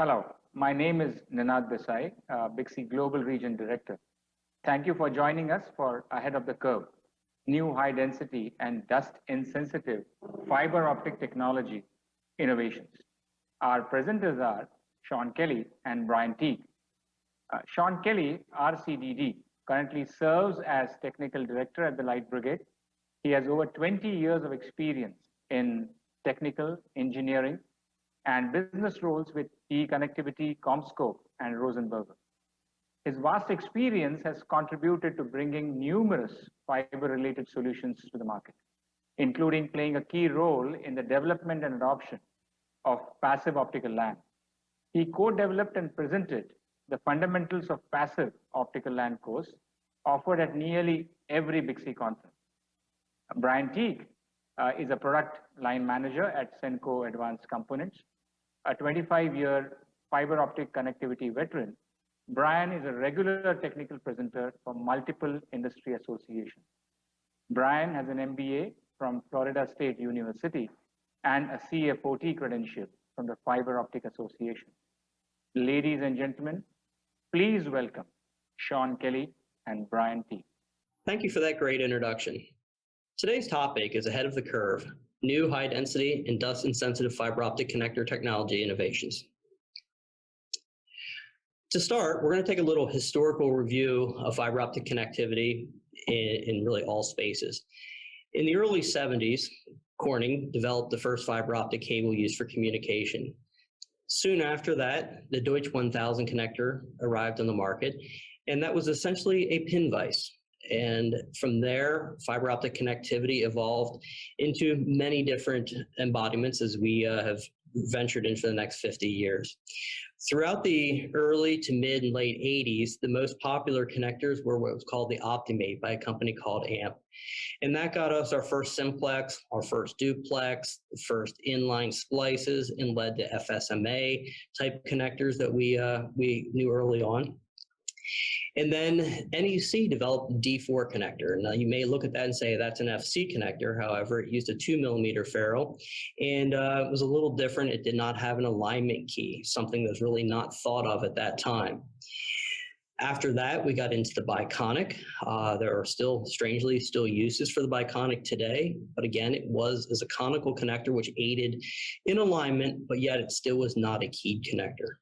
Hello, my name is Ninad Desai, BICSI Global Region Director. Thank you for joining us for Ahead of the Curve, new high density and dust insensitive fiber optic technology innovations. Our presenters are Sean Kelly and Brian Teague. Sean Kelly, RCDD, currently serves as Technical Director at the Light Brigade. He has over 20 years of experience in technical, engineering, and business roles with E-Connectivity, Comscope, and Rosenberger. His vast experience has contributed to bringing numerous fiber-related solutions to the market, including playing a key role in the development and adoption of passive optical LAN. He co-developed and presented the fundamentals of passive optical LAN course offered at nearly every BICSI conference. Brian Teague is a product line manager at Senco Advanced Components, a 25-year fiber optic connectivity veteran. Brian is a regular technical presenter for multiple industry associations. Brian has an MBA from Florida State University and a CFOT credential from the Fiber Optic Association. Ladies and gentlemen, please welcome Sean Kelly and Brian Teague. Thank you for that great introduction. Today's topic is Ahead of the Curve, new high-density and dust-insensitive fiber optic connector technology innovations. To start, we're going to take a little historical review of fiber optic connectivity in really all spaces. In the early 70s, Corning developed the first fiber optic cable used for communication. Soon after that, the Deutsch 1000 connector arrived on the market, and that was essentially a pin vise. And from there, fiber optic connectivity evolved into many different embodiments as we have ventured into the next 50 years. Throughout the early to mid and late 80s, the most popular connectors were what was called the Optimate by a company called AMP. And that got us our first simplex, our first duplex, the first inline splices, and led to FSMA type connectors that we knew early on. And then NEC developed the D4 connector. Now you may look at that and say that's an FC connector. However, it used a 2mm ferrule and it was a little different. It did not have an alignment key, something that's really not thought of at that time. After that, we got into the biconic. There are strangely still uses for the biconic today, but again, it was as a conical connector which aided in alignment, but yet it still was not a keyed connector.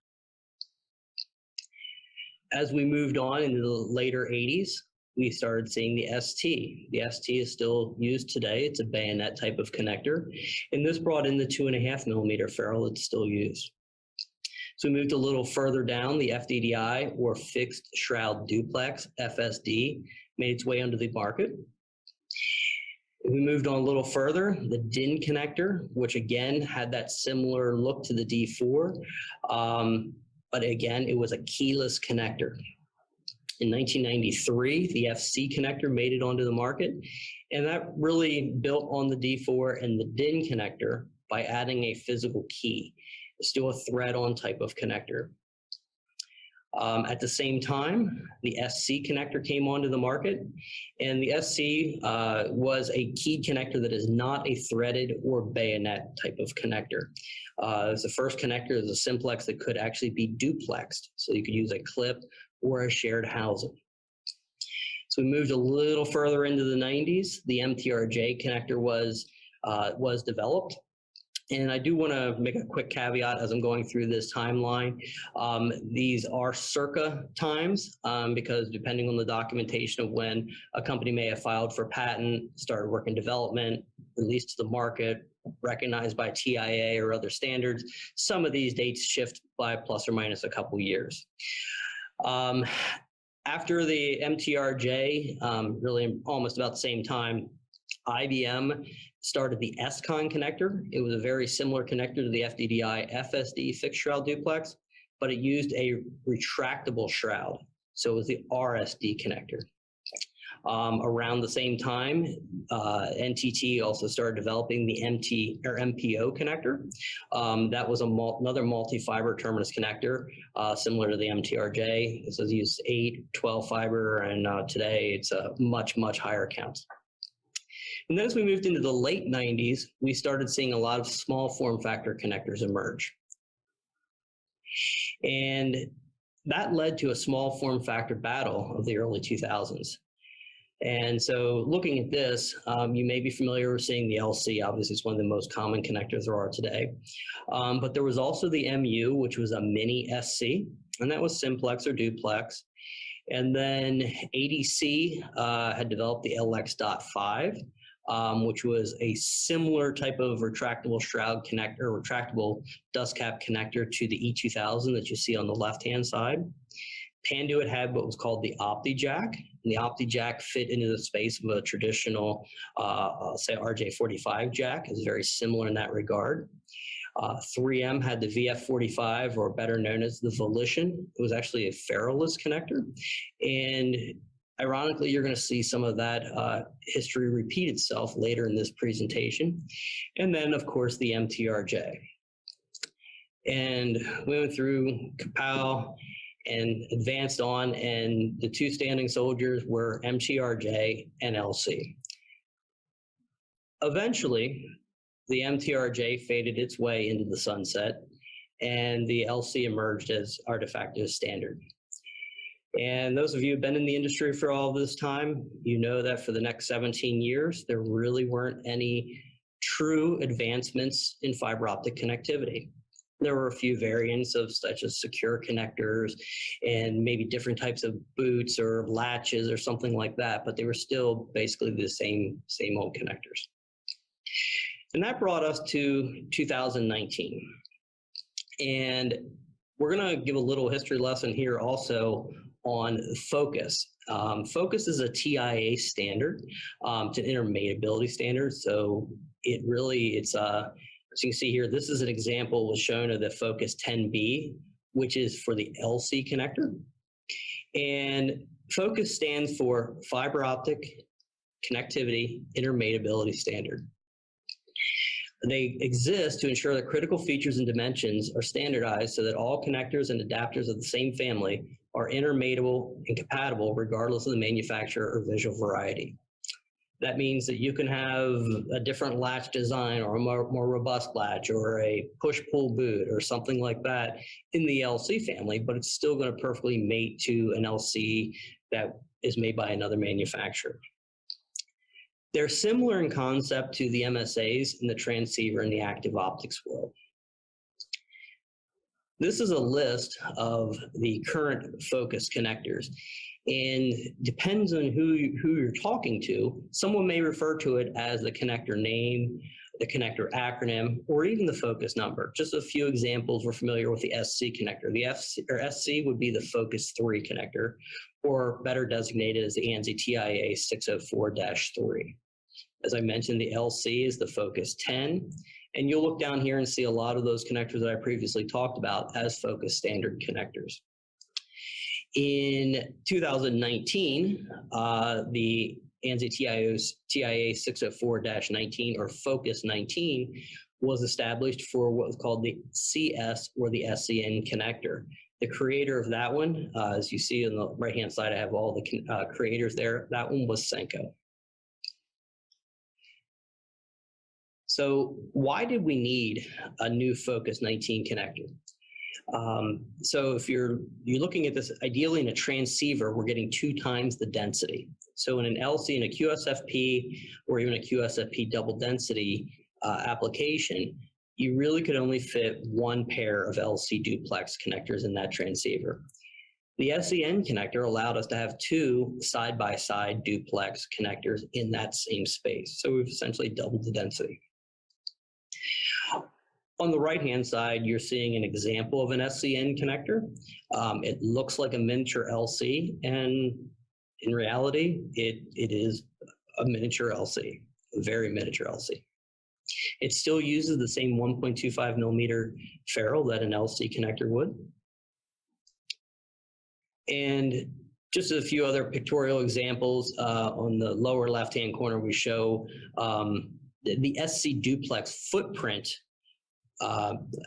As we moved on into the later 80s, we started seeing the ST. The ST is still used today. It's a bayonet type of connector. And this brought in the 2.5mm ferrule that's still used. So we moved a little further down, the FDDI, or fixed shroud duplex, FSD, made its way onto the market. We moved on a little further, the DIN connector, which again had that similar look to the D4. But again, it was a keyless connector. In 1993, the FC connector made it onto the market, and that really built on the D4 and the DIN connector by adding a physical key. It's still a thread-on type of connector. At the same time, the SC connector came onto the market, and the SC was a keyed connector that is not a threaded or bayonet type of connector. It was the first connector as a simplex that could actually be duplexed, so you could use a clip or a shared housing. So we moved a little further into the 90s. The MTRJ connector was developed. And I do want to make a quick caveat as I'm going through this timeline. These are circa times because depending on the documentation of when a company may have filed for patent, started work in development, released to the market, recognized by TIA or other standards, some of these dates shift by plus or minus a couple years. After the MTRJ, really almost about the same time, IBM started the SCON connector. It was a very similar connector to the FDDI FSD fixed shroud duplex, but it used a retractable shroud. So it was the RSD connector. Around the same time, NTT also started developing the MPO connector. That was another multi-fiber terminus connector, similar to the MTRJ. This was used 8, 12 fiber, and today it's a much higher count. And then as we moved into the late 90s, we started seeing a lot of small form factor connectors emerge. And that led to a small form factor battle of the early 2000s. And so looking at this, you may be familiar with seeing the LC. Obviously, it's one of the most common connectors there are today. But there was also the MU, which was a mini SC, and that was simplex or duplex. And then ADC had developed the LX.5, which was a similar type of retractable shroud connector, retractable dust cap connector to the E2000 that you see on the left-hand side. Panduit had what was called the Optic jack, and the Optic jack fit into the space of a traditional, say, RJ45 jack. It's very similar in that regard. 3M had the VF45, or better known as the Volition. It was actually a ferruleless connector. And ironically, you're going to see some of that history repeat itself later in this presentation. And then, of course, the MTRJ. And we went through Kapow and advanced on, and the two standing soldiers were MTRJ and LC. Eventually, the MTRJ faded its way into the sunset, and the LC emerged as our de facto standard. And those of you who've been in the industry for all this time, you know that for the next 17 years, there really weren't any true advancements in fiber optic connectivity. There were a few variants of such as secure connectors and maybe different types of boots or latches or something like that, but they were still basically the same old connectors. And that brought us to 2019. And we're going to give a little history lesson here also on Focus. Focus is a TIA standard. It's an intermatability standard. So it's as you can see here, this is an example was shown of the Focus 10B, which is for the LC connector. And Focus stands for Fiber Optic Connectivity Intermatability Standard. They exist to ensure that critical features and dimensions are standardized so that all connectors and adapters of the same family are intermatable and compatible regardless of the manufacturer or visual variety. That means that you can have a different latch design or a more robust latch or a push-pull boot or something like that in the LC family, but it's still going to perfectly mate to an LC that is made by another manufacturer. They're similar in concept to the MSAs in the transceiver and the active optics world. This is a list of the current Focus connectors. And depends on who you're talking to. Someone may refer to it as the connector name, the connector acronym, or even the Focus number. Just a few examples, we're familiar with the SC connector. The SC would be the Focus 3 connector, or better designated as the ANSI TIA 604-3. As I mentioned, the LC is the Focus 10, and you'll look down here and see a lot of those connectors that I previously talked about as Focus standard connectors. In 2019, the ANSI TIA 604-19, or Focus 19, was established for what was called the CS, or the SCN connector. The creator of that one, as you see on the right-hand side, I have all the creators there. That one was Senko. So why did we need a new Focus 19 connector? So if you're looking at this, ideally in a transceiver, we're getting 2 times the density. So in an LC and a QSFP, or even a QSFP double density application, you really could only fit 1 pair of LC duplex connectors in that transceiver. The SCN connector allowed us to have 2 side-by-side duplex connectors in that same space. So we've essentially doubled the density. On the right-hand side, you're seeing an example of an SCN connector. It looks like a miniature LC, and in reality, it is a miniature LC, a very miniature LC. It still uses the same 1.25 millimeter ferrule that an LC connector would. And just a few other pictorial examples. On the lower left-hand corner, we show the SC duplex footprint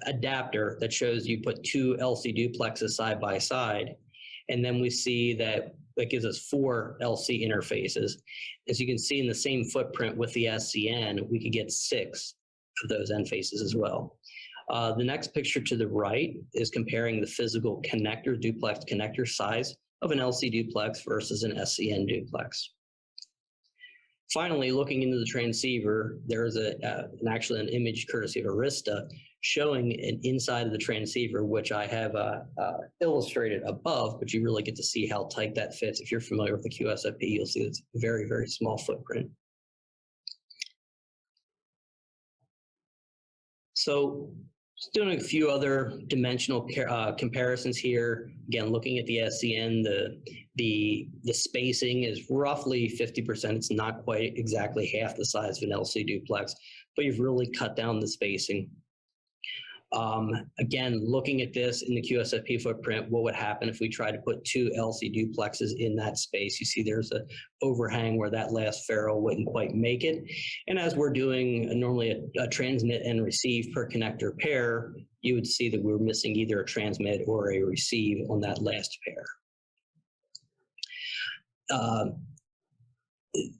adapter that shows you put 2 LC duplexes side by side, and then we see that gives us 4 LC interfaces. As you can see in the same footprint with the SCN, we could get 6 of those end faces as well. The next picture to the right is comparing the physical connector, duplex connector size of an LC duplex versus an SCN duplex. Finally, looking into the transceiver, there is actually an image courtesy of Arista showing an inside of the transceiver, which I have illustrated above, but you really get to see how tight that fits. If you're familiar with the QSFP, you'll see it's a very, very small footprint. So just doing a few other dimensional comparisons here. Again, looking at the SCN, the spacing is roughly 50%. It's not quite exactly half the size of an LC duplex, but you've really cut down the spacing. Again, looking at this in the QSFP footprint, what would happen if we tried to put two LC duplexes in that space? You see there's an overhang where that last ferrule wouldn't quite make it. And as we're doing normally a transmit and receive per connector pair, you would see that we're missing either a transmit or a receive on that last pair.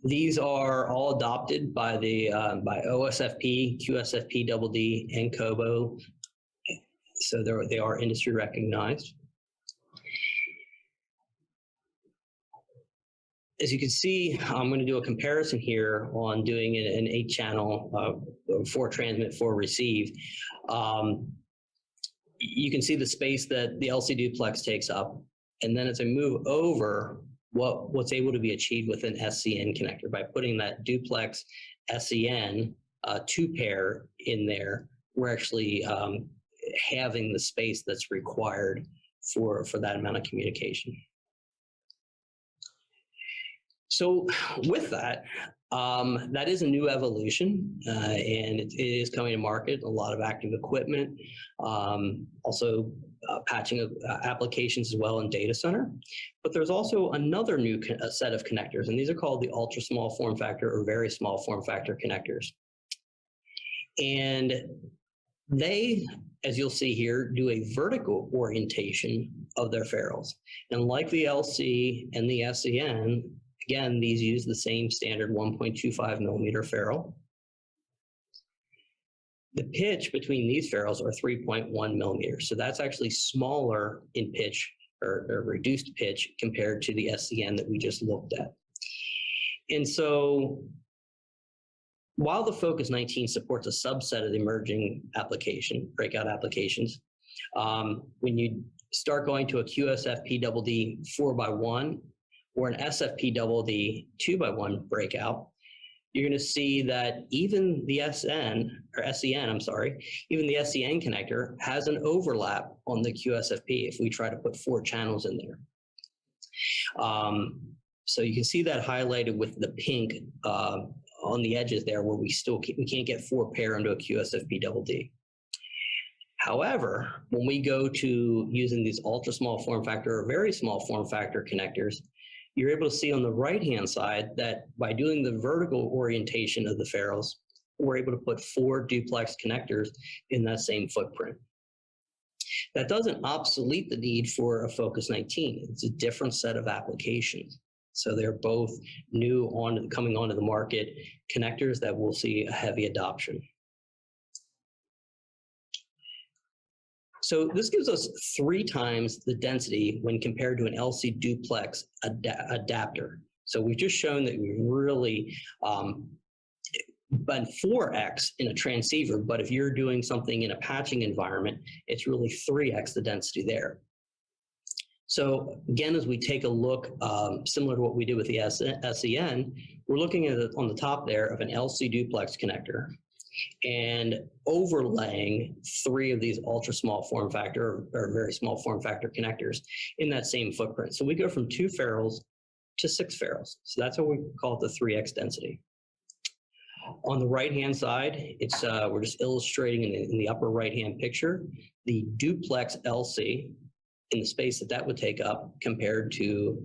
These are all adopted by the by OSFP, QSFP, DD, and COBO. So they are industry recognized. As you can see, I'm going to do a comparison here on doing an 8-channel 4 transmit, 4 receive. You can see the space that the LC duplex takes up, and then as I move over, what's able to be achieved with an SCN connector by putting that duplex SCN 2-pair in there. We're actually having the space that's required for that amount of communication. So with that, that is a new evolution, and it is coming to market. A lot of active equipment, also patching applications as well in data center. But there's also another new set of connectors, and these are called the ultra small form factor or very small form factor connectors. And they, as you'll see here, do a vertical orientation of their ferrules. And like the LC and the SCN, again, these use the same standard 1.25 millimeter ferrule. The pitch between these ferrules are 3.1 millimeters. So that's actually smaller in pitch or reduced pitch compared to the SCN that we just looked at. And so while the Focus 19 supports a subset of the emerging breakout applications, when you start going to a QSFP DD 4x1 or an SFP DD 2x1 breakout, you're going to see that even the SCN, even the SCN connector has an overlap on the QSFP if we try to put 4 channels in there. So you can see that highlighted with the pink on the edges there, where we can't get 4 pair into a QSFP DD. However, when we go to using these ultra small form factor or very small form factor connectors, you're able to see on the right-hand side that by doing the vertical orientation of the ferrules, we're able to put 4 duplex connectors in that same footprint. That doesn't obsolete the need for a Focus 19. It's a different set of applications. So they're both new coming onto the market connectors that will see a heavy adoption. So this gives us 3 times the density when compared to an LC duplex adapter. So we've just shown that we really been 4x in a transceiver, but if you're doing something in a patching environment, it's really 3x the density there. So again, as we take a look, similar to what we did with the SCN, we're looking at it on the top there of an LC duplex connector and overlaying 3 of these ultra small form factor or very small form factor connectors in that same footprint. So we go from 2 ferrules to 6 ferrules. So that's what we call it, the 3x density. On the right-hand side, it's we're just illustrating in the upper right-hand picture the duplex LC in the space that would take up compared to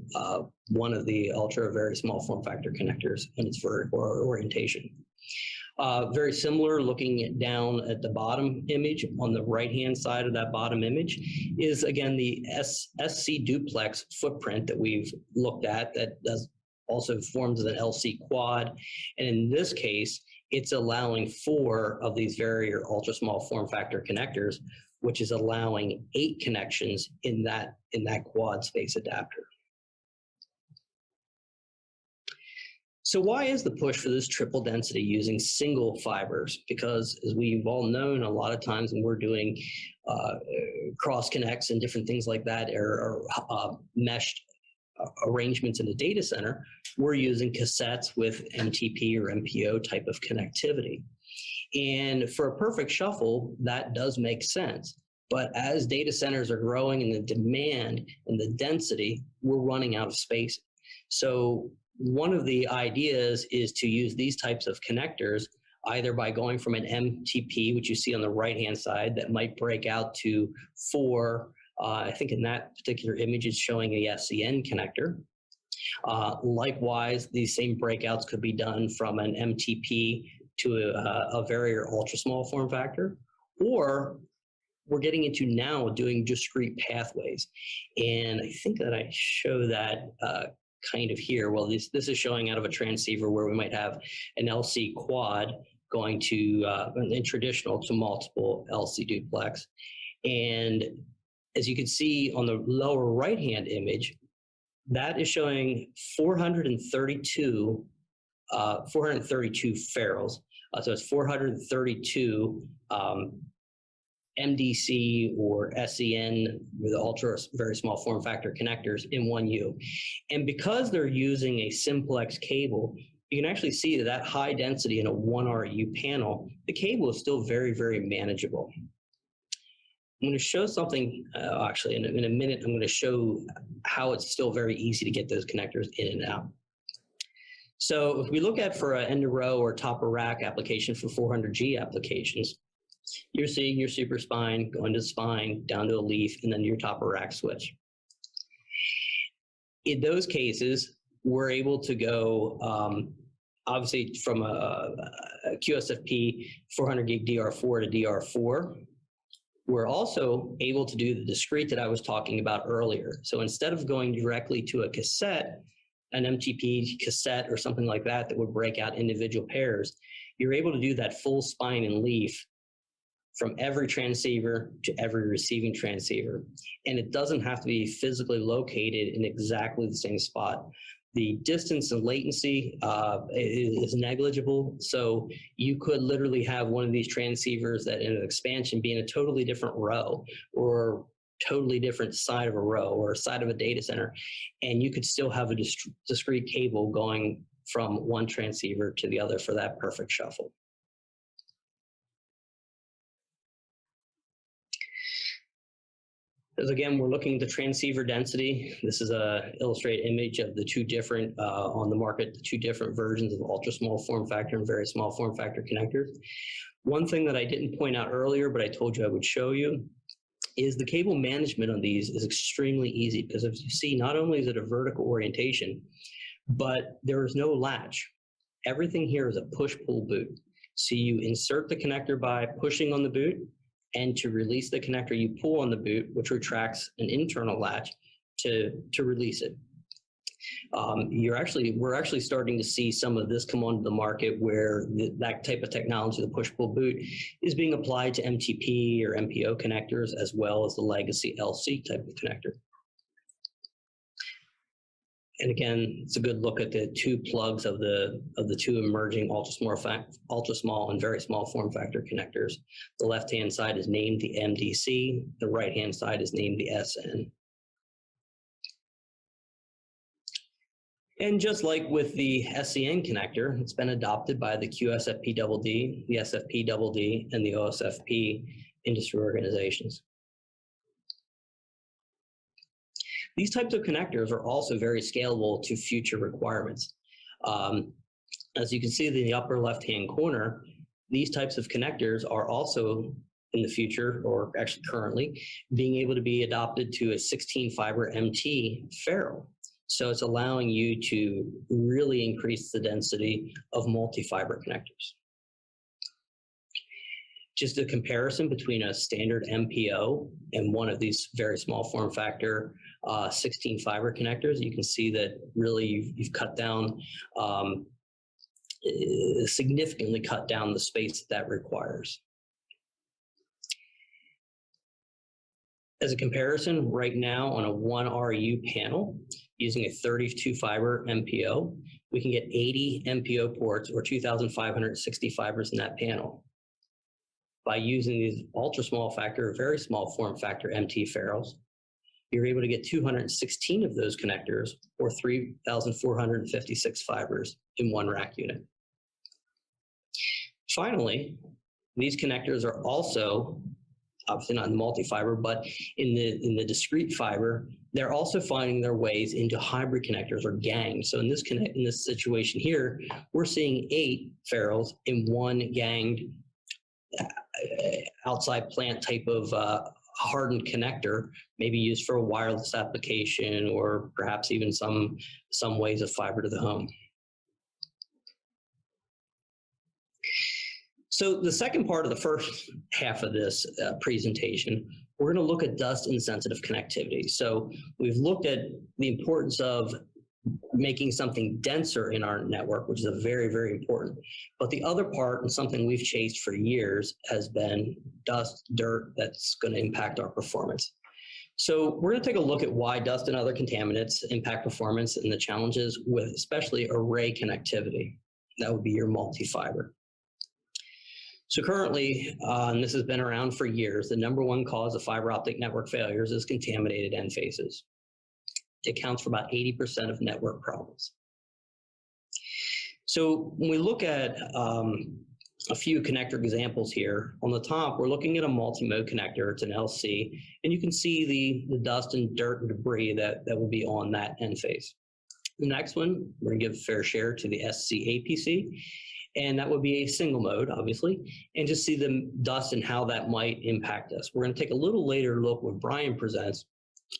one of the ultra very small form factor connectors in its vertical orientation. Very similar, looking down at the bottom image, on the right-hand side of that bottom image is, again, the SC duplex footprint that we've looked at that also forms an LC quad. And in this case, it's allowing 4 of these very ultra small form factor connectors, which is allowing 8 connections in that quad space adapter. So why is the push for this triple density using single fibers? Because as we've all known, a lot of times when we're doing cross connects and different things like that, or meshed arrangements in the data center, we're using cassettes with MTP or MPO type of connectivity. And for a perfect shuffle, that does make sense. But as data centers are growing and the demand and the density, we're running out of space. So one of the ideas is to use these types of connectors either by going from an MTP, which you see on the right-hand side, that might break out to 4, I think in that particular image it's showing a SCN connector. Likewise, these same breakouts could be done from an MTP to a very ultra small form factor, or we're getting into now doing discrete pathways. And I think that I show that kind of here. Well, this is showing out of a transceiver where we might have an LC quad going to an traditional to multiple LC duplex. And as you can see on the lower right-hand image, that is showing 432 ferrules. So it's 432 MDC or SCN with ultra very small form factor connectors in 1U. And because they're using a simplex cable, you can actually see that high density in a 1RU panel, the cable is still very, very manageable. I'm going to show something, actually, in a minute, I'm going to show how it's still very easy to get those connectors in and out. So if we look at for an end-of-row or top-of-rack application for 400G applications, you're seeing your super spine, going to the spine, down to a leaf, and then your top-of-rack switch. In those cases, we're able to go, obviously, from a QSFP 400 gig DR4 to DR4. We're also able to do the discrete that I was talking about earlier. So instead of going directly to a cassette, an MTP cassette or something like that that would break out individual pairs, you're able to do that full spine and leaf from every transceiver to every receiving transceiver. And it doesn't have to be physically located in exactly the same spot. The distance and latency is negligible. So you could literally have one of these transceivers that in an expansion be in a totally different row or totally different side of a row or side of a data center. And you could still have a discrete cable going from one transceiver to the other for that perfect shuffle. As again, we're looking at the transceiver density. This is a illustrated image of the 2 different, on the market, the 2 different versions of ultra small form factor and very small form factor connectors. One thing that I didn't point out earlier, but I told you I would show you, is the cable management on these is extremely easy because as you see, not only is it a vertical orientation, but there is no latch. Everything here is a push-pull boot. So you insert the connector by pushing on the boot, and to release the connector, you pull on the boot, which retracts an internal latch to release it. We're actually starting to see some of this come onto the market where that type of technology, the push-pull boot, is being applied to MTP or MPO connectors as well as the legacy LC type of connector. And again, it's a good look at the 2 plugs of the 2 emerging ultra small and very small form factor connectors. The left-hand side is named the MDC. The right-hand side is named the SN. And just like with the SCN connector, it's been adopted by the QSFP-DD, the SFP-DD, and the OSFP industry organizations. These types of connectors are also very scalable to future requirements. As you can see in the upper left-hand corner, these types of connectors are also in the future, or actually currently, being able to be adopted to a 16-fiber MT ferrule. So it's allowing you to really increase the density of multi-fiber connectors. Just a comparison between a standard MPO and one of these very small form factor 16-fiber connectors, you can see that really you've cut down significantly cut down the space that requires. As a comparison, right now on a 1RU panel, using a 32 fiber MPO, we can get 80 MPO ports or 2,560 fibers in that panel. By using these ultra small factor, very small form factor MT ferrules, you're able to get 216 of those connectors or 3,456 fibers in one rack unit. Finally, these connectors are also, obviously not in multi-fiber, but in the discrete fiber, they're also finding their ways into hybrid connectors or ganged. So in this situation here, we're seeing 8 ferrules in one ganged outside plant type of hardened connector, maybe used for a wireless application or perhaps even some ways of fiber to the home. So the second part of the first half of this presentation, we're going to look at dust insensitive connectivity. So we've looked at the importance of making something denser in our network, which is a very, very important. But the other part, and something we've chased for years, has been dust, dirt that's going to impact our performance. So we're going to take a look at why dust and other contaminants impact performance and the challenges with especially array connectivity. That would be your multi-fiber. So currently, and this has been around for years, the #1 cause of fiber optic network failures is contaminated end faces. It accounts for about 80% of network problems. So when we look at a few connector examples here, on the top, we're looking at a multi-mode connector. It's an LC, and you can see the dust and dirt and debris that will be on that end face. The next one, we're going to give a fair share to the SC-APC. And that would be a single mode, obviously, and just see the dust and how that might impact us. We're going to take a little later look when Brian presents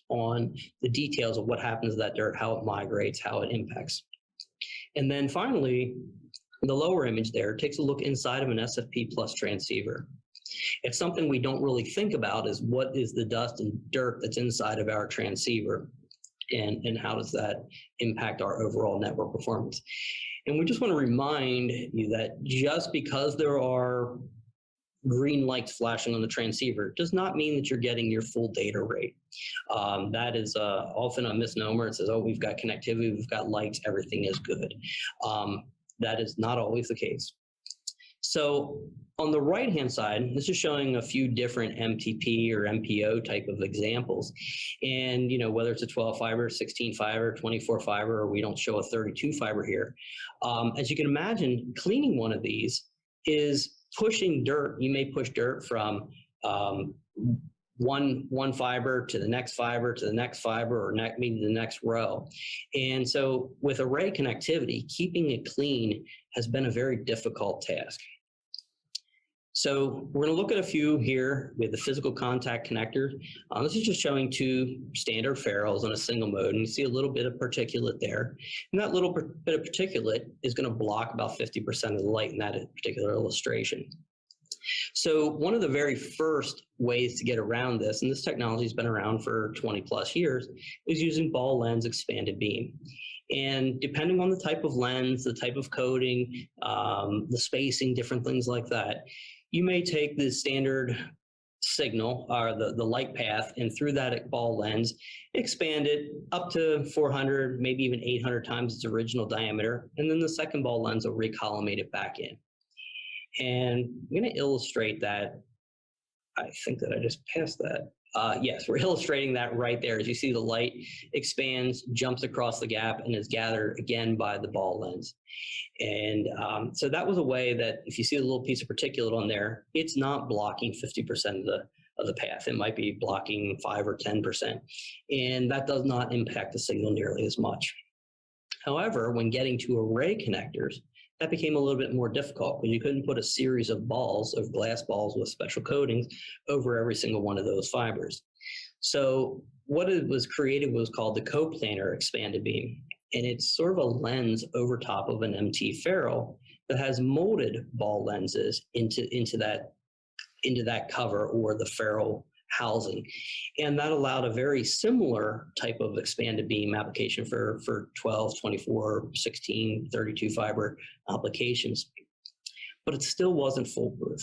on the details of what happens to that dirt, how it migrates, how it impacts. And then finally, the lower image there takes a look inside of an SFP plus transceiver. It's something we don't really think about, is what is the dust and dirt that's inside of our transceiver, and how does that impact our overall network performance. And we just want to remind you that just because there are green lights flashing on the transceiver does not mean that you're getting your full data rate. That is often a misnomer. It says, oh, we've got connectivity, we've got lights, everything is good. That is not always the case. So on the right-hand side, this is showing a few different MTP or MPO type of examples. And, you know, whether it's a 12 fiber, 16 fiber, 24 fiber, or we don't show a 32 fiber here. As you can imagine, cleaning one of these is pushing dirt. You may push dirt from one fiber to the next fiber to the next fiber, or maybe the next row. And so with array connectivity, keeping it clean has been a very difficult task. So we're going to look at a few here with the physical contact connectors. This is just showing 2 standard ferrules on a single mode, and you see a little bit of particulate there. And that little bit of particulate is going to block about 50% of the light in that particular illustration. So one of the very first ways to get around this, and this technology has been around for 20 plus years, is using ball lens expanded beam. And depending on the type of lens, the type of coating, the spacing, different things like that, you may take the standard signal or the light path, and through that ball lens, expand it up to 400, maybe even 800 times its original diameter. And then the second ball lens will recollimate it back in. And I'm going to illustrate that. I think that I just passed that. Yes, we're illustrating that right there. As you see, the light expands, jumps across the gap, and is gathered again by the ball lens. And so that was a way that if you see a little piece of particulate on there, it's not blocking 50% of the path. It might be blocking 5 or 10%. And that does not impact the signal nearly as much. However, when getting to array connectors, that became a little bit more difficult because you couldn't put a series of balls, of glass balls with special coatings, over every single one of those fibers. So what it was created was called the coplanar expanded beam. And it's sort of a lens over top of an MT ferrule that has molded ball lenses into that cover or the ferrule housing. And that allowed a very similar type of expanded beam application for 12, 24, 16, 32 fiber applications. But it still wasn't foolproof.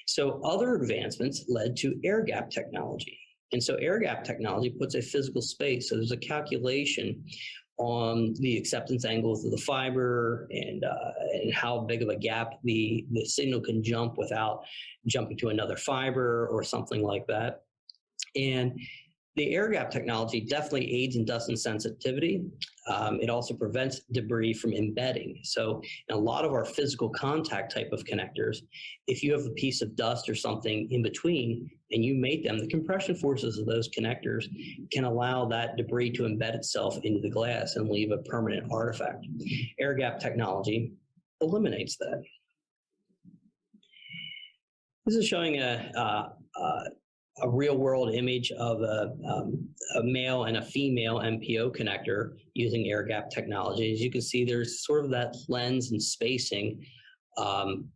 So other advancements led to air gap technology. And so air gap technology puts a physical space. So there's a calculation on the acceptance angles of the fiber and how big of a gap the signal can jump without jumping to another fiber or something like that. And the air gap technology definitely aids in dust insensitivity. It also prevents debris from embedding. So in a lot of our physical contact type of connectors, if you have a piece of dust or something in between and you mate them, the compression forces of those connectors can allow that debris to embed itself into the glass and leave a permanent artifact. Air gap technology eliminates that. This is showing a real-world image of a male and a female MPO connector using air gap technology. As you can see, there's sort of that lens and spacing on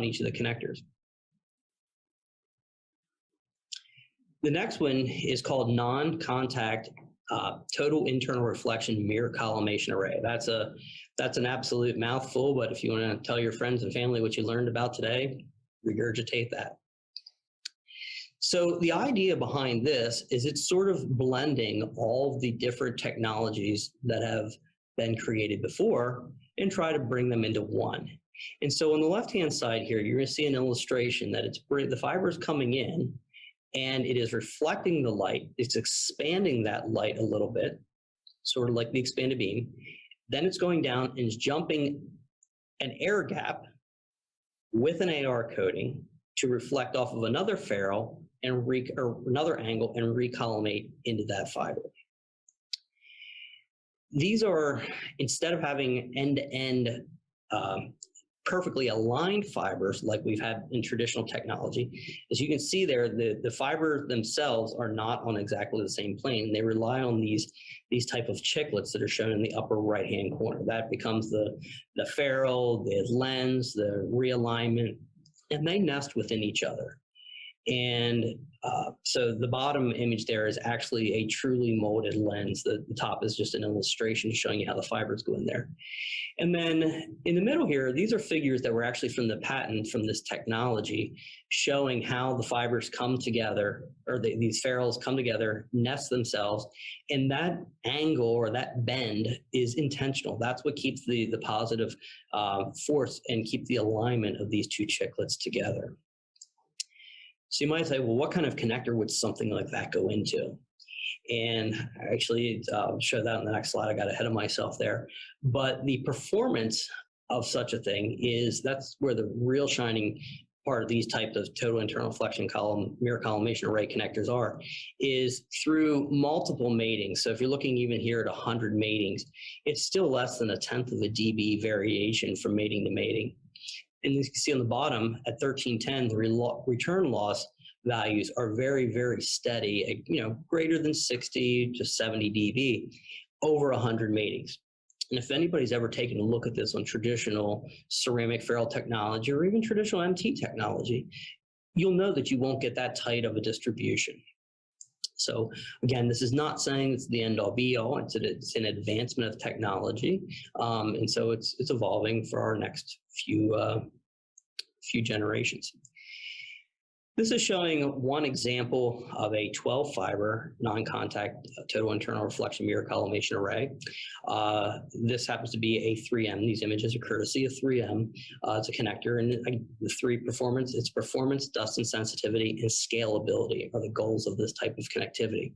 each of the connectors. The next one is called non-contact total internal reflection mirror collimation array. That's an absolute mouthful, but if you want to tell your friends and family what you learned about today, regurgitate that. So the idea behind this is it's sort of blending all of the different technologies that have been created before and try to bring them into one. And so on the left-hand side here, you're going to see an illustration that the fiber is coming in and it is reflecting the light. It's expanding that light a little bit, sort of like the expanded beam. Then it's going down and it's jumping an air gap with an AR coating to reflect off of another ferrule and or another angle and recollimate into that fiber. These are, instead of having end-to-end perfectly aligned fibers like we've had in traditional technology, as you can see there, the fibers themselves are not on exactly the same plane. They rely on these type of chiclets that are shown in the upper right-hand corner. That becomes the ferrule, the lens, the realignment, and they nest within each other. And so the bottom image there is actually a truly molded lens. The top is just an illustration showing you how the fibers go in there. And then in the middle here, these are figures that were actually from the patent from this technology, showing how the fibers come together, or these ferrules come together, nest themselves, and that angle or that bend is intentional. That's what keeps the positive force and keep the alignment of these two chiclets together. So you might say, well, what kind of connector would something like that go into? And actually, I'll show that on the next slide. I got ahead of myself there. But the performance of such a thing that's where the real shining part of these types of total internal reflection column, mirror collimation array connectors is through multiple matings. So if you're looking even here at 100 matings, it's still less than 1/10 of a dB variation from mating to mating. And as you can see on the bottom, at 1310, the return loss values are very, very steady, greater than 60 to 70 dB over 100 matings. And if anybody's ever taken a look at this on traditional ceramic ferrule technology or even traditional MT technology, you'll know that you won't get that tight of a distribution. So again, this is not saying it's the end all be all. It's an advancement of technology, and so it's evolving for our next few generations. This is showing one example of a 12-fiber non-contact total internal reflection mirror collimation array. This happens to be a 3M. These images are courtesy of 3M. It's a connector, and its performance, dust insensitivity, and scalability are the goals of this type of connectivity.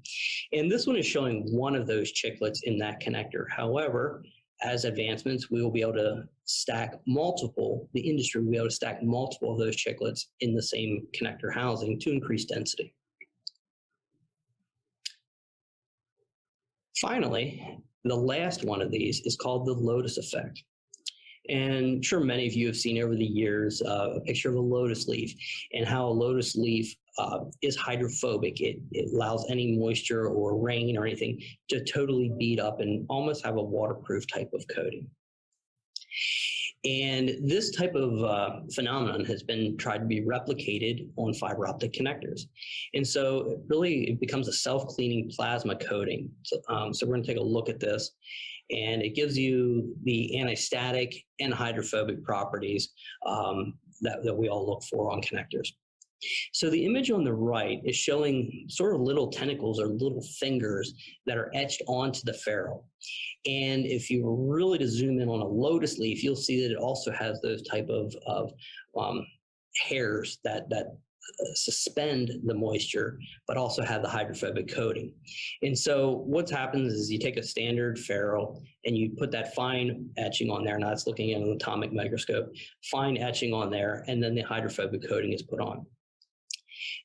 And this one is showing one of those chiclets in that connector. However, as advancements, we will be able to stack the industry will be able to stack multiple of those chiclets in the same connector housing to increase density. Finally, the last one of these is called the lotus effect. And I'm sure many of you have seen over the years a picture of a lotus leaf and how a lotus leaf is hydrophobic. It allows any moisture or rain or anything to totally beat up and almost have a waterproof type of coating. And this type of phenomenon has been tried to be replicated on fiber optic connectors. And so it becomes a self-cleaning plasma coating. So we're going to take a look at this. And it gives you the anti-static and hydrophobic properties that we all look for on connectors. So the image on the right is showing sort of little tentacles or little fingers that are etched onto the ferrule. And if you were really to zoom in on a lotus leaf, you'll see that it also has those type of hairs that suspend the moisture, but also have the hydrophobic coating. And so what happens is you take a standard ferrule and you put that fine etching on there. Now it's looking at an atomic microscope, fine etching on there, and then the hydrophobic coating is put on.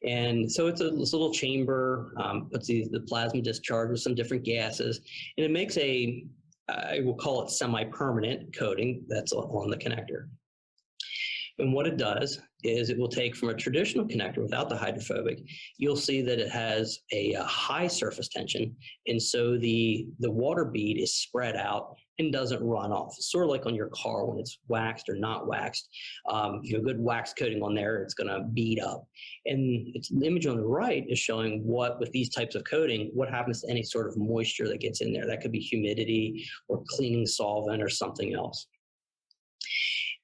And so it's this little chamber, puts the plasma discharge with some different gases, and it makes I will call it semi-permanent coating that's on the connector. And what it does is it will take from a traditional connector without the hydrophobic, you'll see that it has a high surface tension. And so the water bead is spread out and doesn't run off. It's sort of like on your car when it's waxed or not waxed. If you have good wax coating on there, it's going to bead up. And the image on the right is showing with these types of coating, what happens to any sort of moisture that gets in there. That could be humidity or cleaning solvent or something else.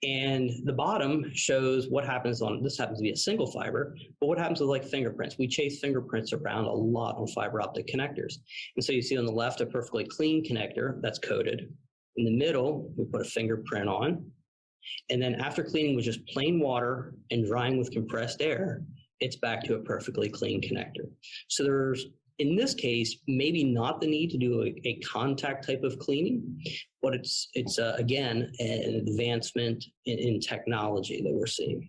And the bottom shows what happens this happens to be a single fiber, but what happens with like fingerprints. We chase fingerprints around a lot on fiber optic connectors. And so you see on the left a perfectly clean connector that's coated. In the middle, we put a fingerprint on. And then after cleaning with just plain water and drying with compressed air, it's back to a perfectly clean connector. So there's, in this case, maybe not the need to do a contact type of cleaning, but it's again, an advancement in technology that we're seeing.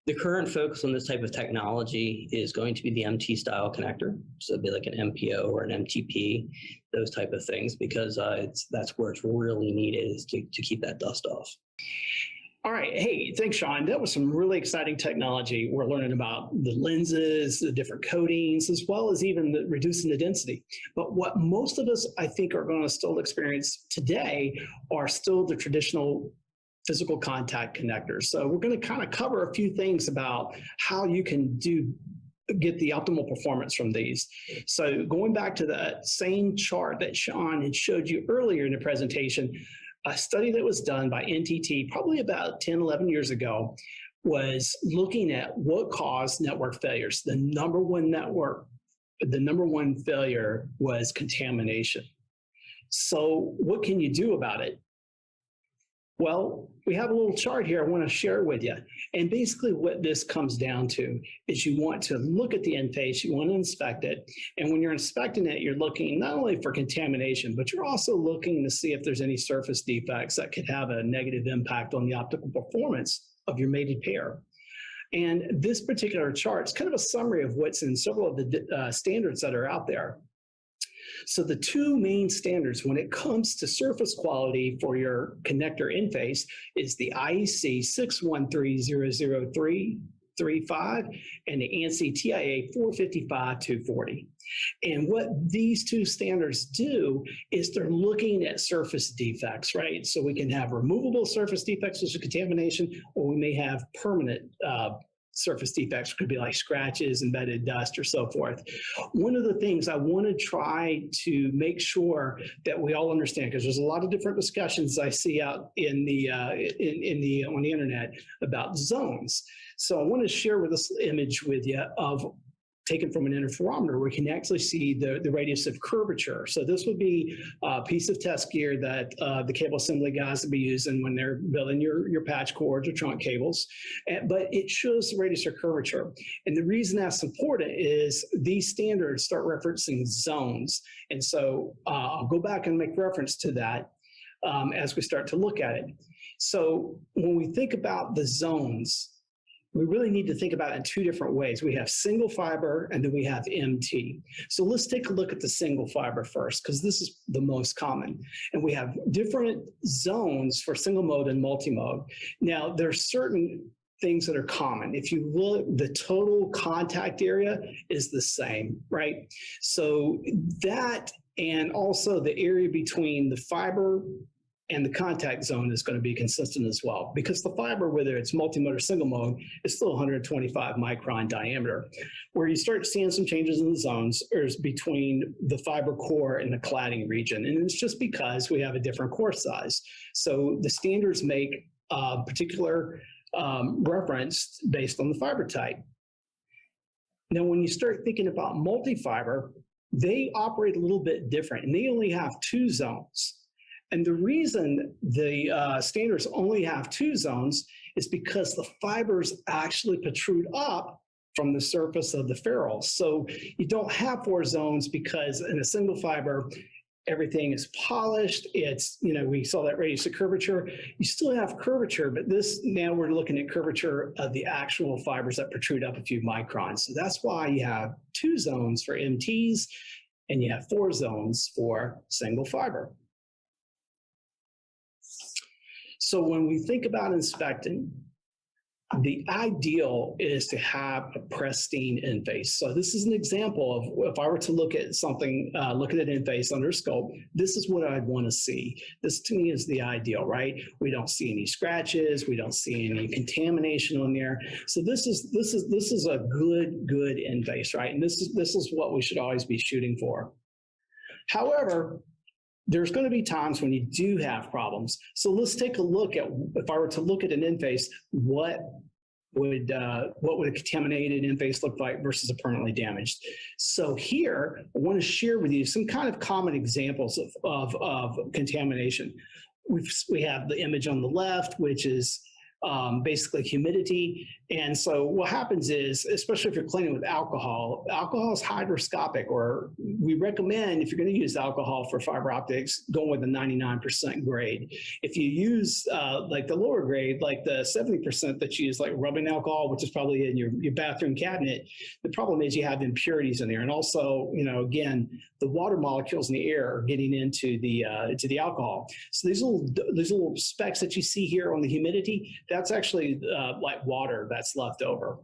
The current focus on this type of technology is going to be the MT style connector. So it'd be like an MPO or an MTP, those type of things, because that's where it's really needed, is to keep that dust off. All right. Hey, thanks, Sean. That was some really exciting technology. We're learning about the lenses, the different coatings, as well as even reducing the density. But what most of us, I think, are going to still experience today are still the traditional physical contact connectors. So we're going to kind of cover a few things about how you can get the optimal performance from these. So going back to the same chart that Sean had showed you earlier in the presentation, a study that was done by NTT probably about 10, 11 years ago was looking at what caused network failures. The number one failure was contamination. So what can you do about it? Well, we have a little chart here I want to share with you. And basically what this comes down to is you want to look at the interface, you want to inspect it. And when you're inspecting it, you're looking not only for contamination, but you're also looking to see if there's any surface defects that could have a negative impact on the optical performance of your mated pair. And this particular chart is kind of a summary of what's in several of the standards that are out there. So the two main standards when it comes to surface quality for your connector interface is the IEC 613.003.35 and the ANSI TIA 455.240. And what these two standards do is they're looking at surface defects, right? So we can have removable surface defects, which is contamination, or we may have permanent surface defects, could be like scratches, embedded dust, or so forth. One of the things I want to try to make sure that we all understand, because there's a lot of different discussions I see out on the internet about zones. So I want to share this image with you taken from an interferometer, where we can actually see the radius of curvature. So this would be a piece of test gear that the cable assembly guys will be using when they're building your patch cords or trunk cables. But it shows the radius of curvature. And the reason that's important is these standards start referencing zones. And so I'll go back and make reference to that as we start to look at it. So when we think about the zones, we really need to think about it in two different ways. We have single fiber and then we have MT. So let's take a look at the single fiber first, because this is the most common. And we have different zones for single mode and multi-mode. Now, there's certain things that are common. If you look, the total contact area is the same, right? So that, and also the area between the fiber and the contact zone is going to be consistent as well, because the fiber, whether it's multi-mode or single mode, is still 125 micron diameter. Where you start seeing some changes in the zones is between the fiber core and the cladding region, and it's just because we have a different core size. So the standards make a particular reference based on the fiber type. Now, when you start thinking about multi-fiber, they operate a little bit different, and they only have 2 zones. And the reason the standards only have 2 zones is because the fibers actually protrude up from the surface of the ferrule. So you don't have 4 zones, because in a single fiber, everything is polished. It's, we saw that radius of curvature. You still have curvature, but now we're looking at curvature of the actual fibers that protrude up a few microns. So that's why you have 2 zones for MTs, and you have 4 zones for single fiber. So when we think about inspecting, the ideal is to have a pristine in-face. So this is an example of, if I were to look at something, look at an in-face under scope, this is what I'd want to see. This to me is the ideal, right? We don't see any scratches, we don't see any contamination on there. So this is a good in-face, right? And this is what we should always be shooting for. However, there's going to be times when you do have problems. So let's take a look at, if I were to look at an in-face, what would a contaminated in-face look like versus a permanently damaged? So here, I want to share with you some kind of common examples of contamination. We have the image on the left, which is basically humidity. And so what happens is, especially if you're cleaning with alcohol, alcohol is hygroscopic, or we recommend, if you're going to use alcohol for fiber optics, go with a 99% grade. If you use like the lower grade, like the 70% that you use, like rubbing alcohol, which is probably in your bathroom cabinet, the problem is you have impurities in there. And also, again, the water molecules in the air are getting into the alcohol. So these little specks that you see here on the humidity, that's actually like water that's left over.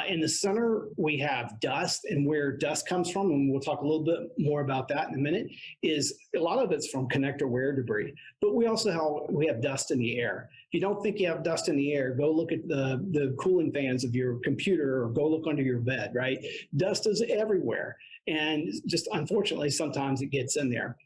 In the center, we have dust, and where dust comes from, and we'll talk a little bit more about that in a minute, is a lot of it's from connector wear debris. But we also have dust in the air. If you don't think you have dust in the air, go look at the cooling fans of your computer, or go look under your bed, right? Dust is everywhere. And just unfortunately, sometimes it gets in there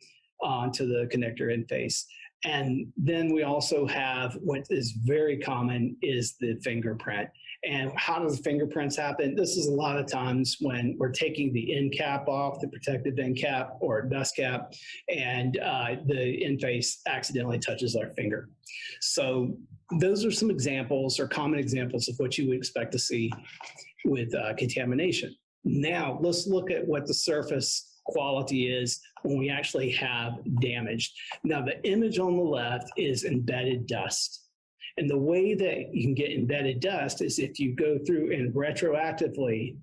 onto the connector interface. And then we also have what is very common is the fingerprint. And how does fingerprints happen? This is a lot of times when we're taking the end cap off, the protective end cap or dust cap, and the interface accidentally touches our finger. So those are some examples, or common examples, of what you would expect to see with contamination. Now let's look at what the surface quality is when we actually have damage. Now the image on the left is embedded dust. And the way that you can get embedded dust is if you go through and retroactively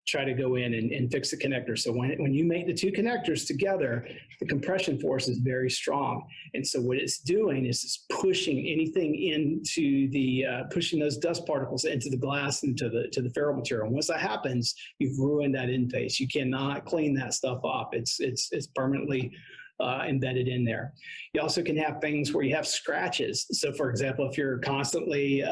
try to go in and fix the connector. So when you make the 2 connectors together, the compression force is very strong. And so what it's doing is it's pushing anything into the, pushing those dust particles into the glass and to the ferrule material. And once that happens, you've ruined that interface. You cannot clean that stuff off. It's permanently embedded in there. You also can have things where you have scratches. So for example, if you're constantly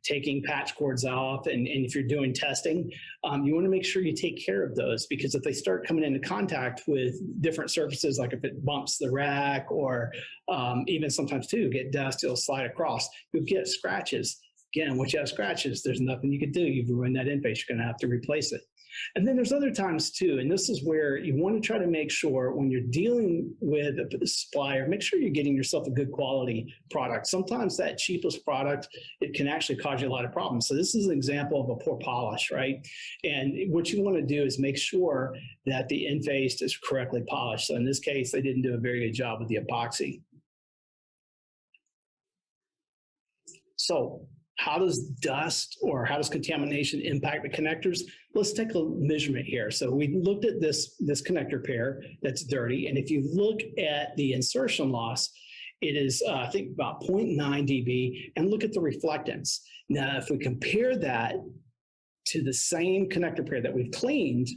taking patch cords off, and if you're doing testing, you want to make sure you take care of those, because if they start coming into contact with different surfaces, like if it bumps the rack, or even sometimes too, get dust, it'll slide across, you'll get scratches. Again, once you have scratches, there's nothing you can do. You've ruined that interface. You're going to have to replace it. And then there's other times too, and this is where you want to try to make sure when you're dealing with a supplier, make sure you're getting yourself a good quality product. Sometimes that cheapest product, it can actually cause you a lot of problems. So this is an example of a poor polish, right? And what you want to do is make sure that the interface is correctly polished. So in this case, they didn't do a very good job with the epoxy. So how does dust, or how does contamination impact the connectors? Let's take a measurement here. So we looked at this connector pair that's dirty. And if you look at the insertion loss, it is, I think, about 0.9 dB. And look at the reflectance. Now, if we compare that to the same connector pair that we've cleaned,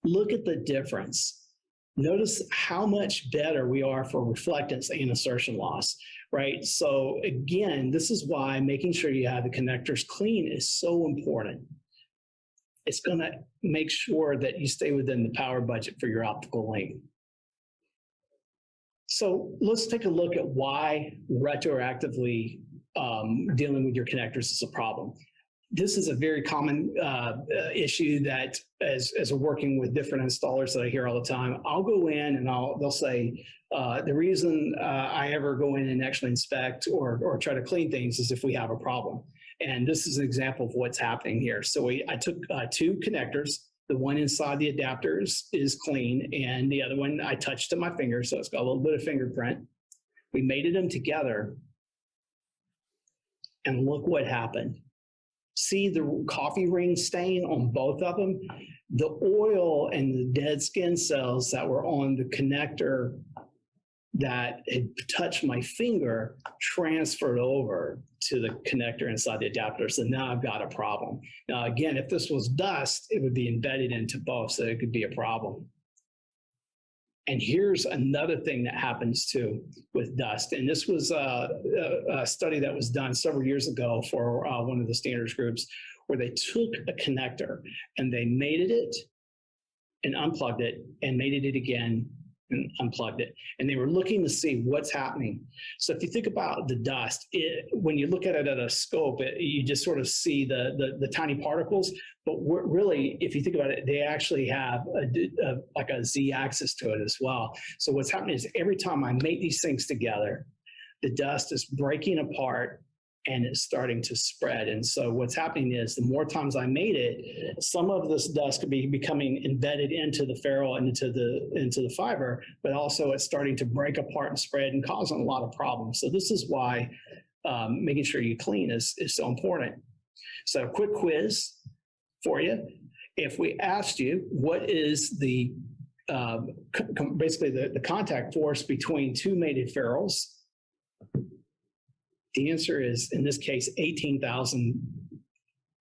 look at the difference. Notice how much better we are for reflectance and insertion loss, right? So again, this is why making sure you have the connectors clean is so important. It's going to make sure that you stay within the power budget for your optical link. So let's take a look at why retroactively dealing with your connectors is a problem. This is a very common issue that as we're working with different installers that I hear all the time, I'll go in and they'll say, the reason I ever go in and actually inspect or try to clean things is if we have a problem. And this is an example of what's happening here. So I took two connectors. The one inside the adapters is clean, and the other one I touched to my finger, so it's got a little bit of fingerprint. We mated them together, and look what happened. See the coffee ring stain on both of them? The oil and the dead skin cells that were on the connector that had touched my finger transferred over to the connector inside the adapter. So now I've got a problem. Now, again, if this was dust, it would be embedded into both, so it could be a problem. And here's another thing that happens too with dust. And this was a study that was done several years ago for one of the standards groups, where they took a connector and they mated it and unplugged it and mated it again and unplugged it. And they were looking to see what's happening. So if you think about the dust, when you look at it at a scope, you just sort of see the tiny particles. But really, if you think about it, they actually have like a z-axis to it as well. So what's happening is every time I mate these things together, the dust is breaking apart and it's starting to spread. And so what's happening is the more times I made it, some of this dust could be becoming embedded into the ferrule and into the fiber, but also it's starting to break apart and spread and causing a lot of problems. So this is why making sure you clean is so important. So a quick quiz for you. If we asked you what is the basically the contact force between two mated ferrules, the answer is, in this case, 18,000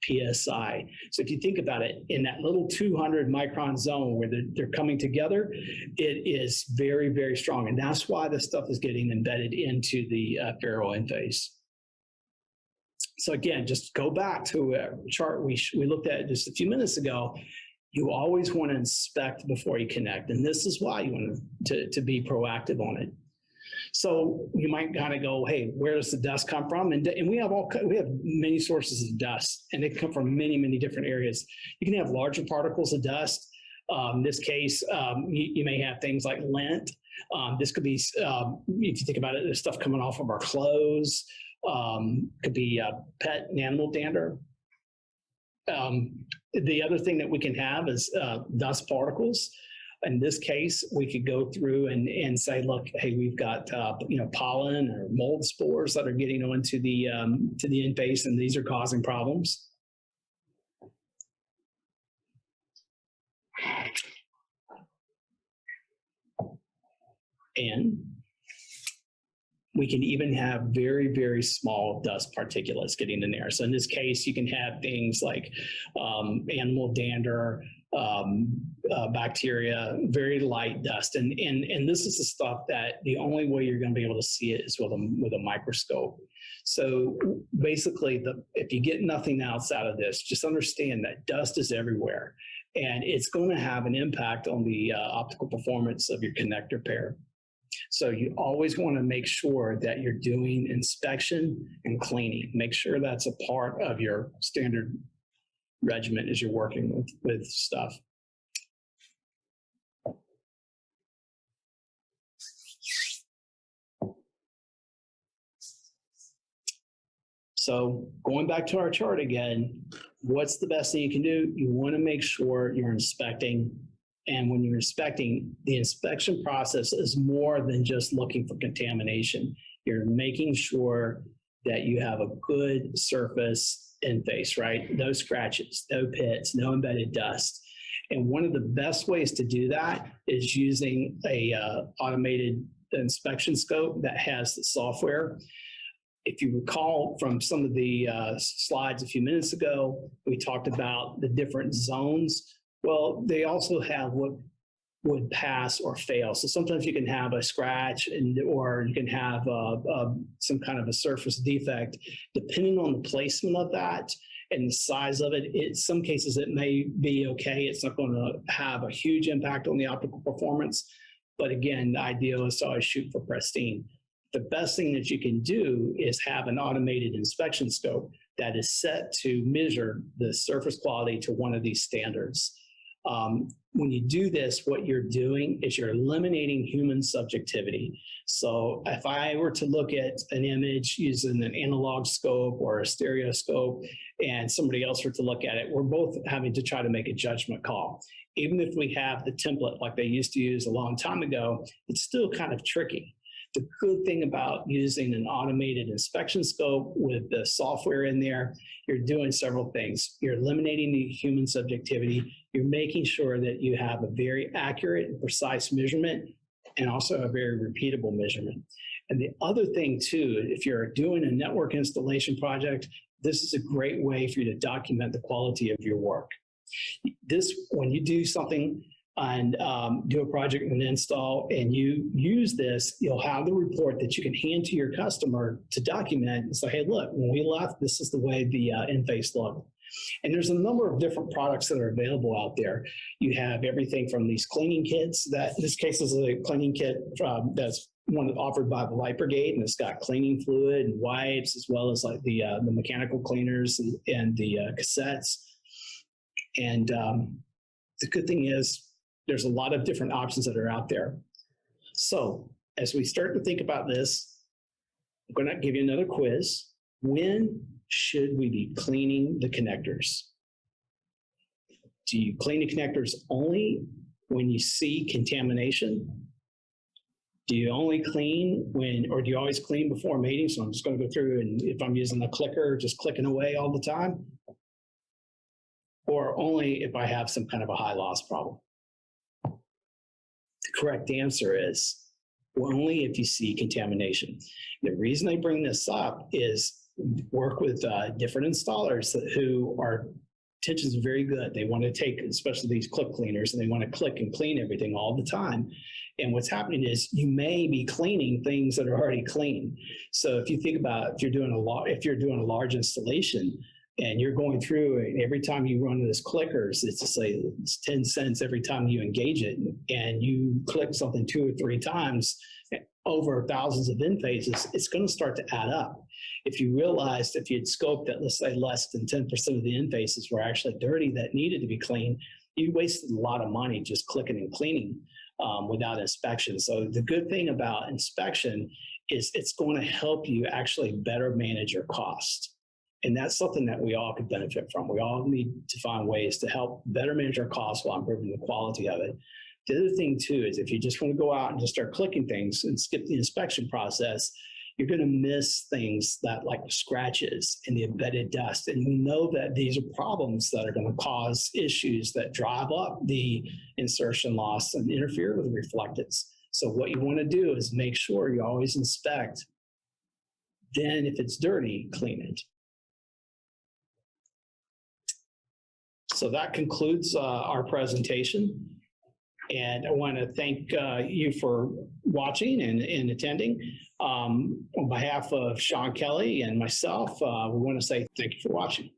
PSI. So if you think about it, in that little 200 micron zone where they're coming together, it is very, very strong. And that's why this stuff is getting embedded into the ferrule interface. So again, just go back to a chart we looked at just a few minutes ago. You always want to inspect before you connect. And this is why you want to be proactive on it. So you might kind of go, hey, where does the dust come from? And we have many sources of dust, and they come from many, many different areas. You can have larger particles of dust. In this case, you may have things like lint. This could be, if you think about it, there's stuff coming off of our clothes. Could be pet and animal dander. The other thing that we can have is dust particles. In this case, we could go through and say, look, hey, we've got pollen or mold spores that are getting onto the interface, and these are causing problems. And we can even have very, very small dust particulates getting in there. So in this case, you can have things like animal dander, bacteria, very light dust. And this is the stuff that the only way you're going to be able to see it is with a microscope. So basically, if you get nothing else out of this, just understand that dust is everywhere. And it's going to have an impact on the optical performance of your connector pair. So you always want to make sure that you're doing inspection and cleaning. Make sure that's a part of your standard regimen as you're working with stuff. So going back to our chart again, what's the best thing you can do? You want to make sure you're inspecting. And when you're inspecting, the inspection process is more than just looking for contamination. You're making sure that you have a good surface interface, right? No scratches, no pits, no embedded dust. And one of the best ways to do that is using a automated inspection scope that has the software. If you recall from some of the slides a few minutes ago, we talked about the different zones. Well, they also have what would pass or fail. So sometimes you can have a scratch or you can have some kind of a surface defect. Depending on the placement of that and the size of it, in some cases it may be okay. It's not going to have a huge impact on the optical performance. But again, the ideal is to always shoot for pristine. The best thing that you can do is have an automated inspection scope that is set to measure the surface quality to one of these standards. When you do this, what you're doing is you're eliminating human subjectivity. So if I were to look at an image using an analog scope or a stereoscope and somebody else were to look at it, we're both having to try to make a judgment call. Even if we have the template like they used to use a long time ago, it's still kind of tricky. The good thing about using an automated inspection scope with the software in there, you're doing several things. You're eliminating the human subjectivity. You're making sure that you have a very accurate and precise measurement and also a very repeatable measurement. And the other thing too, if you're doing a network installation project, this is a great way for you to document the quality of your work. When you do something and do a project and install and you use this, you'll have the report that you can hand to your customer to document and say, hey, look, when we left, this is the way the interface looked. And there's a number of different products that are available out there. You have everything from these cleaning kits that, in this case is a cleaning kit that's one offered by the Light Brigade, and it's got cleaning fluid and wipes, as well as like the mechanical cleaners and the cassettes. And the good thing is, there's a lot of different options that are out there. So as we start to think about this, I'm going to give you another quiz. When should we be cleaning the connectors? Do you clean the connectors only when you see contamination? Do you only clean or do you always clean before mating? So I'm just going to go through, and if I'm using a clicker, just clicking away all the time? Or only if I have some kind of a high loss problem? The correct answer is only if you see contamination. The reason I bring this up is work with different installers who are attention's very good. They want to take, especially these clip cleaners, and they want to click and clean everything all the time. And what's happening is you may be cleaning things that are already clean. So if you think about if you're doing a large installation, and you're going through and every time you run this clickers, it's to say it's 10 cents every time you engage it, and you click something 2 or 3 times over thousands of in phases, it's going to start to add up. If you realized if you'd scoped that, let's say less than 10% of the in phases were actually dirty that needed to be cleaned, you wasted a lot of money just clicking and cleaning without inspection. So the good thing about inspection is it's going to help you actually better manage your cost. And that's something that we all could benefit from. We all need to find ways to help better manage our costs while improving the quality of it. The other thing too is if you just want to go out and just start clicking things and skip the inspection process, you're going to miss things that like scratches and the embedded dust. And we know that these are problems that are going to cause issues that drive up the insertion loss and interfere with the reflectance. So what you want to do is make sure you always inspect. Then if it's dirty, clean it. So that concludes our presentation. And I want to thank you for watching and attending. On behalf of Sean Kelly and myself, we want to say thank you for watching.